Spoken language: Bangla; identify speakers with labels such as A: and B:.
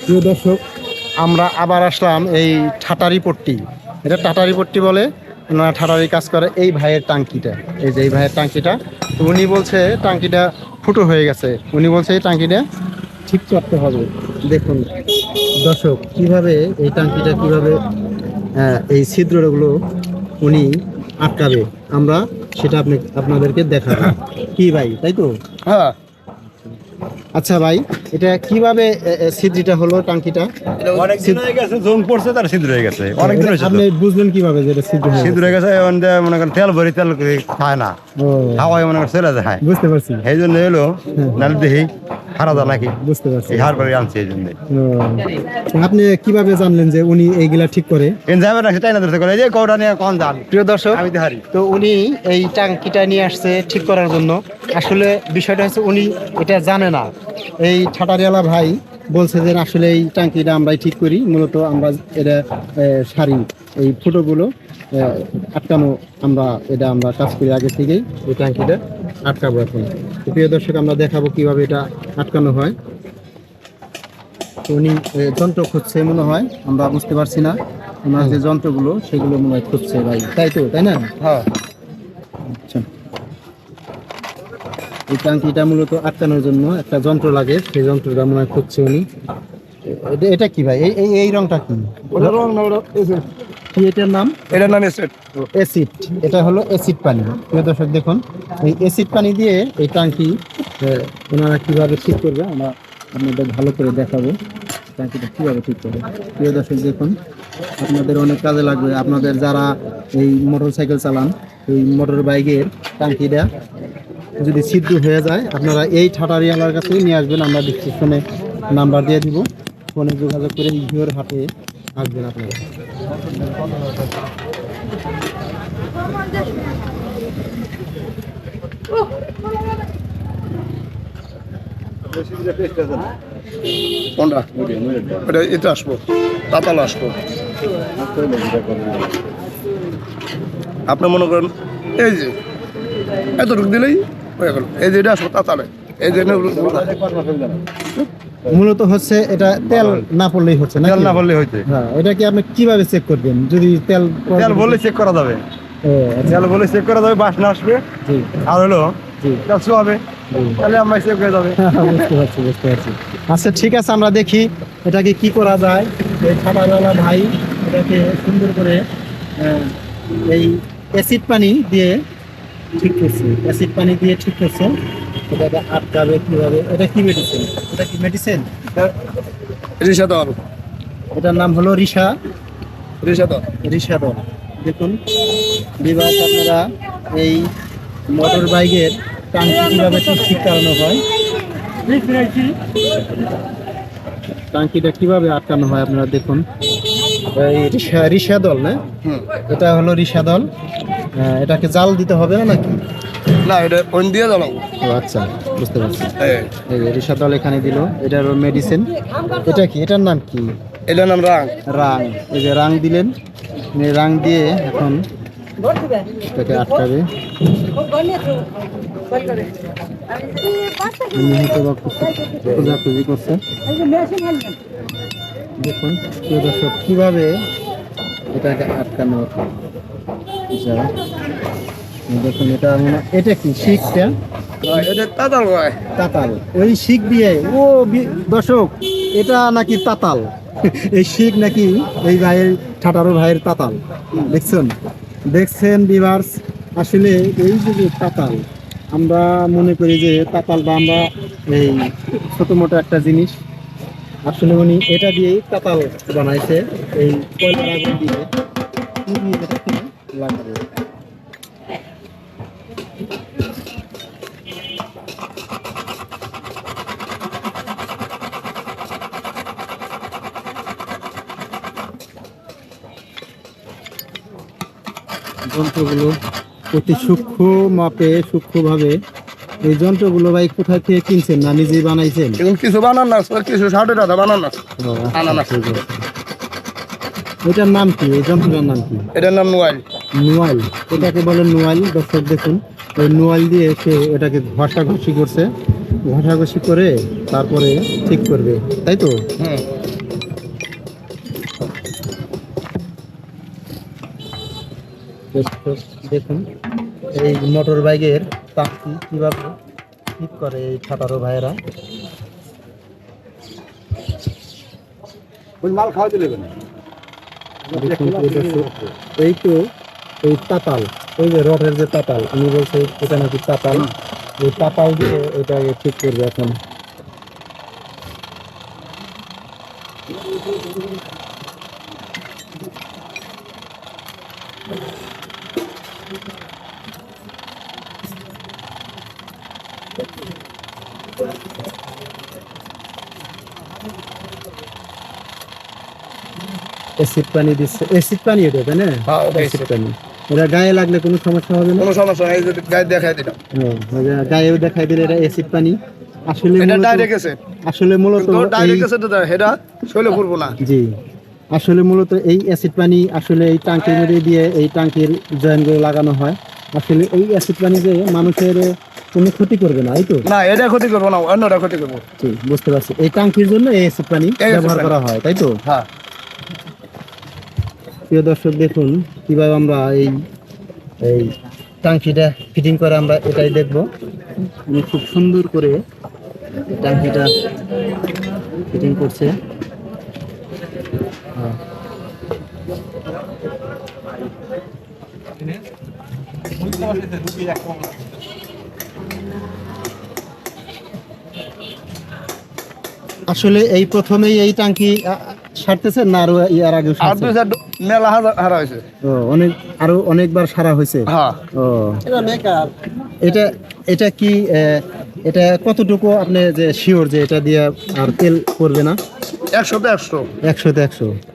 A: প্রিয় দর্শক, আমরা আবার আসলাম এই ঠাটারি পট্টি, এটা টাটারি পট্টি বলে, ওনারা ঠাটারি কাজ করে। এই ভাইয়ের টাঙ্কিটা, এই যে এই ভাইয়ের টাঙ্কিটা, তো উনি বলছে টাঙ্কিটা ফুটো হয়ে গেছে, উনি বলছে এই টাঙ্কিটা ঠিক করতে হবে। দেখুন দর্শক, কিভাবে এই টাঙ্কিটা কিভাবে এই ছিদ্রগুলো উনি আটকাবে, আমরা সেটা আপনাদেরকে দেখাবো। কি ভাই, তাই তো?
B: হ্যাঁ,
A: আচ্ছা ভাই, এটা কিভাবে ছিদ্রটা হলো টাঙ্কিটা?
B: অনেক দিন হয়ে গেছে, জং পড়ছে, তার ছিদ্র হয়ে গেছে। অনেক দিন হয়েছে।
A: আপনি বুঝলেন কিভাবে যে এটা ছিদ্র হয়ে
B: ছিদ্র হয়ে গেছে, এখন যে মনে করেন তেল ভরি তেল খায় না,
A: ও,
B: হাওয়ায় মনে করেন চলে যায়।
A: বুঝতে পারছি।
B: এই জন্য এলো, নাহলে দেখি খারাপ দা নাকি
A: বুঝতে পারছি।
B: এই হার বাড়ি আনছে এই জন্য।
A: ও, আপনি কিভাবে জানলেন যে উনি এইগুলা ঠিক করে?
B: এন যাবে না সেটাই না ধরতে করে, এই যে কৌটা নিয়ে কোন যান।
A: প্রিয় দর্শক,
B: আমি দেখারি
A: তো উনি এই টাঙ্কিটা নিয়ে আসছে ঠিক করার জন্য। আসলে বিষয়টা হচ্ছে উনি এটা জানে না। এই ঠাটারিওয়ালা ভাই বলছে যে আসলে এই টাঙ্কিটা আমরাই ঠিক করি, মূলত আমরা এটা সারি, এই ফুটোগুলো আটকানো, আমরা কাজ করি আগে থেকেই। এই টাঙ্কিটা আটকাবো এখন। তো প্রিয় দর্শক, আমরা দেখাবো কিভাবে এটা আটকানো হয়। তো উনি যন্ত্র খুঁজছে মনে হয়, আমরা বুঝতে পারছি না। ওনার যে যন্ত্রগুলো সেগুলো মনে হয় খুঁজছে ভাই, তাই তো, তাই না?
B: হ্যাঁ,
A: আচ্ছা, এই টাঙ্কিটা মূলত আটকানোর জন্য একটা যন্ত্র লাগে, সেই যন্ত্রটা মনে হয় খুঁজছে উনি। এটা কি ভাই, এই এই রংটা কি?
B: ওটা রং না, ওটা এসিড।
A: কি এটার নাম?
B: এটার নাম এসিড।
A: অ্যাসিড। এটা হলো অ্যাসিড পানি। প্রিয় দর্শক দেখুন, এই অ্যাসিড পানি দিয়ে এই টাঙ্কি ওনারা কীভাবে ঠিক করবে আমরা আপনাদের ভালো করে দেখাবো। টাঙ্কিটা কীভাবে ঠিক করবে প্রিয় দর্শক দেখুন, আপনাদের অনেক কাজে লাগবে। আপনাদের যারা এই মোটর সাইকেল চালান, এই মোটর বাইকের টাঙ্কিটা যদি ছিদ্র হয়ে যায়, আপনারা এই ঠাটারিওয়ালার কাছে নিয়ে আসবেন। আমরা ডিসক্রিপশনে নাম্বার দিয়ে দিব, ফোনে যোগাযোগ করে ইভিওর হাতে আসবেন আপনারা।
B: কোনটা? এটা এটা আসবো, তাতাল আসবো। আপনি মনে করেন এই যে এতটুকু দিলেই হয়ে গেল। এই যে এটা আসবো তাতালে, এই যে
A: মূলত হচ্ছে এটা তেল না পড়লেই হচ্ছে না?
B: তেল না বললে হইতে,
A: হ্যাঁ, এটা কি আপনি কিভাবে চেক করবেন যদি তেল
B: তেল বললে চেক করা যাবে।
A: ও, আচ্ছা,
B: তেল বলে চেক করা যাবে, বাসনা আসবে
A: জি
B: আর হলো
A: জি
B: তেল শোয়াবে,
A: জি।
B: তাহলে আমরা চেক হয়ে যাবে।
A: বুঝতে পারছি, বুঝতে পারছি। আচ্ছা ঠিক আছে, আমরা দেখি এটাকে কি করা যায়। এই খাবারওয়ালা ভাই এটাকে সুন্দর করে এই অ্যাসিড পানি দিয়ে ঠিক করছে, অ্যাসিড পানি দিয়ে ঠিক করছে। এটাকে আটকাবে কিভাবে? এটা কি মেডিসিন? এটা কি মেডিসিন?
B: রিসাদল,
A: এটার নাম হলো
B: রিসাদল।
A: রিশাদল। দেখুন বিভাগ, আপনারা এই মোটর বাইকের টাঙ্কি কীভাবে ঠিক করানো হয়, টাঙ্কিটা কিভাবে আটকানো হয় আপনারা দেখুন। এই রিশাদল না, এটা হলো রিশাদল। এটাকে জাল দিতে হবে না নাকি?
B: না, এটা কোন দিয়ে দাও?
A: ও আচ্ছা, বুঝতে পারছি। এই যে রিশাদল এখানে দিল, এটার মেডিসিন। এটা কি, এটার নাম কি?
B: এটার নাম রাং।
A: রাং। এই যে রাং দিলেন, এই রাং দিয়ে এখন এটাকে আটকাবে। উনি হয়তো বা খোঁজাখুঁজি করছে। দেখুন প্রিয় দর্শক, কিভাবে এটাকে আটকানো যায়। দেখুন এটা এটা কি শিকটা?
B: এটা তাতাল হয়।
A: তাতাল। ওই শিক দিয়ে ও দর্শক, এটা নাকি তাতাল। এই শিক নাকি এই ভাইয়ের, ঠাটারো ভাইয়ের তাতাল। দেখছেন ভিউয়ার্স, আসলে এই যে তাতাল, আমরা মনে করি যে তাতাল বা আমরা এই ছোটো মোটো একটা জিনিস, আসলে উনি এটা দিয়েই তাতাল বানাইছে। এই কয়লার আগুন দিয়ে পুড়িয়ে এটাকে লাগাবে। যন্ত্রগুলো অতি সূক্ষ্ম মাপে, সূক্ষ্মভাবে এই যন্ত্রগুলো ভাই কোথায় থেকে কিনছেন না নিজেই বানাইছেন?
B: এখন কিছু বানান না, কিছু 60 টাকা বানান না। আনানা।
A: এটার নাম কি, এই যন্ত্রটার নাম কি?
B: এটার নাম নোয়াইল।
A: নোয়াইল, এটাকে বলে নোয়াইল। দর্শক দেখুন, ওই নোয়াইল দিয়ে সে এটাকে ঘষাঘষি করছে, ঘষাঘষি করে তারপরে ঠিক করবে, তাই তো? দেখুন এই মোটর বাইকের টাঙ্কি কিভাবে ঠিক করে এই ঠাটারো ভাইয়েরা।
B: মাল খাওয়া দিলে
A: দেখুন প্রিয় দর্শক, এই তো এই তাপাল, ওই যে রডের যে তাপাল, আমি বলছি এটা নাকি তাপাল, এই তাপাল দিয়ে এটা ঠিক করবে এখন। অ্যাসিড পানি দিচ্ছে, অ্যাসিড পানি এটা তাই না?
B: হ্যাঁ, ওটা
A: অ্যাসিড পানি। এটা গায়ে লাগলে কোনো সমস্যা হবে না?
B: কোনো সমস্যা নাই, এই যে গায়ে দেখাই দিলাম,
A: গায়েও দেখাই দিলে এটা অ্যাসিড পানি। আসলে
B: এটা
A: মূলত-
B: ডাইরেক্ট আছে,
A: আসলে মূলত
B: কিন্তু ডাইরেক্ট
A: এই-
B: আছে তো এটা শৈলে পড়বো না।
A: জি, আসলে মূলত এই অ্যাসিড পানি আসলে এই টাঙ্কির মধ্যে দিয়ে এই টাঙ্কির জয়েন্টগুলো লাগানো হয়। আসলে এই অ্যাসিড পানি যে মানুষের কোনো ক্ষতি করবে না, এই তো?
B: না, এটা ক্ষতি করবো না, অন্যটা ক্ষতি করবো।
A: জি, বুঝতে পারছি। এই টাঙ্কির জন্য এই অ্যাসিড পানি
B: এই acid
A: ব্যবহার
B: পানি।
A: করা হয়, তাই তো?
B: হ্যাঁ,
A: প্রিয় দর্শক দেখুন কিভাবে আমরা এই এই টাঙ্কিটা ফিটিং করে আমরা এটাই দেখব। উনি খুব সুন্দর করে টাঙ্কিটা ফিটিং করছে। হ্যাঁ। আসলে এই প্রথমেই এই টাঙ্কি সারতেছেন না আরো ইয়ার আগে
B: আর দুই চার মেলা হারা হয়েছে।
A: অনেক আরো অনেকবার সারা হয়েছে?
B: হ্যাঁ,
A: ও এটা এটা কি এটা কতটুকু আপনি যে শিওর যে এটা দিয়ে আর তেল পড়বে না?
B: 100 তে 100।
A: 100-তে 100